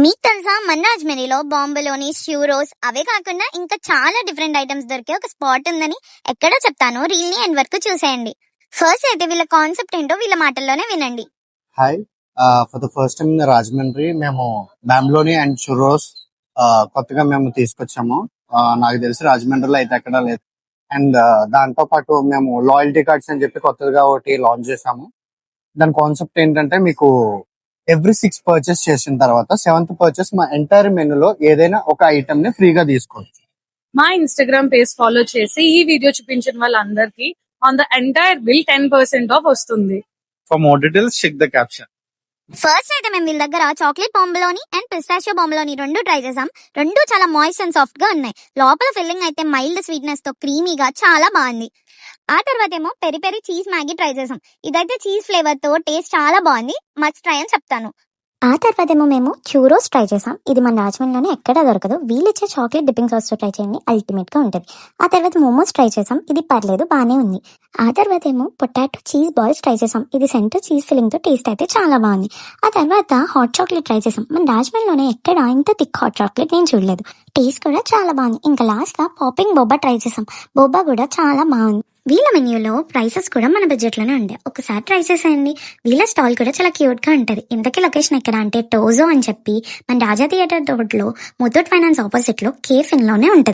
మీకు తెలుసా మన రాజమండ్రిలో బాంబులోని ష్యూరోస్ అవే కాకుండా ఇంకా చాలా డిఫరెంట్ ఐటమ్స్ దొరికే ఒక స్పాట్ ఉందని ఎక్కడో చెప్తాను, రీల్ ని ఎండ్ వరకు చూసేయండి. ఫస్ట్ అయితే వీళ్ళ కాన్సెప్ట్ ఏంటో వీళ్ళ మాటల్లోనే వినండి. Hi, for the first time in Rajahmundry మేము బ్యాంబ్లోని అండ్ చురోస్ కొత్తగా మేము తీసుకొచ్చాము. నాకు తెలిసి రాజమండ్రిలో అయితే ఎక్కడా లేదు. అండ్ దాంతో పాటు మేము లాయల్టీ కార్డ్స్ అని చెప్పి కొత్తగా ఒకటి లాంచ్ చేసాము. దాని కాన్సెప్ట్ ఏంటంటే మీకు ఎవ్రీ 6 పర్చేస్ చేసిన తర్వాత 7th పర్చేస్ మా ఎంటైర్ మెనూలో ఏదైనా ఒక ఐటమ్ ని ఫ్రీగా తీసుకోవచ్చు. మా ఇన్స్టాగ్రామ్ పేజ్ ఫాలో చేసి ఈ వీడియో చూపించిన వాళ్ళందరికీ on the entire bill 10% of వస్తుంది. For more details, check the caption. First అయితే మేము వీళ్ళ దగ్గర చాక్లెట్ బాంబులోని అండ్ పిస్తాషియో బాంబులోని రెండు ట్రై చేసాం. రెండు చాలా మాయిస్ట్ అండ్ సాఫ్ట్ గా ఉన్నాయి. లోపల ఫిల్లింగ్ అయితే మైల్డ్ స్వీట్నెస్ తో క్రీమీగా చాలా బాగుంది. ఆ తర్వాత ఏమో peri peri cheese Maggi try చేసాం. ఇదైతే చీజ్ ఫ్లేవర్ తో టేస్ట్ చాలా బాగుంది, మస్ట్ ట్రై అని చెప్తాను. ఆ తర్వాత ఏమో మేము చ్యూరోస్ ట్రై చేసాం. ఇది మన రాజమండ్రిలోనే ఎక్కడా దొరకదు. వీళ్ళు ఇచ్చే చాక్లెట్ డిప్పింగ్ సాస్ తో ట్రై చేయండి, అల్టిమేట్ గా ఉంటుంది. ఆ తర్వాత మోమోస్ ట్రై చేసాం. ఇది పర్లేదు, బాగానే ఉంది. ఆ తర్వాత ఏమో పొటాటో చీజ్ బాల్స్ ట్రై చేసాం. ఇది సెంటర్ చీజ్ ఫిల్లింగ్ తో టేస్ట్ అయితే చాలా బాగుంది. ఆ తర్వాత హాట్ చాక్లెట్ ట్రై చేసాం. మన రాజమండ్రిలోనే ఎక్కడ ఇంత థిక్ హాట్ చాక్లెట్ నేను చూడలేదు. టేస్ట్ కూడా చాలా బాగుంది. ఇంకా లాస్ట్ గా పాపింగ్ బోబా ట్రై చేసాం. బోబా కూడా చాలా బాగుంది. వీళ్ళ మెన్యూలో ప్రైసెస్ కూడా మన బడ్జెట్ లోనే ఉండే, ఒకసారి ట్రై చేసేయండి. వీళ్ళ స్టాల్ కూడా చాలా క్యూట్ గా ఉంటది. ఇంతకీ లొకేషన్ ఎక్కడ అంటే టోజో అని చెప్పి మన రాజా థియేటర్ రోడ్ లో ముత్తూట్ ఫైనాన్స్ ఆపోజిట్ లో కేఫ్ ఇన్ లోనే ఉంటది.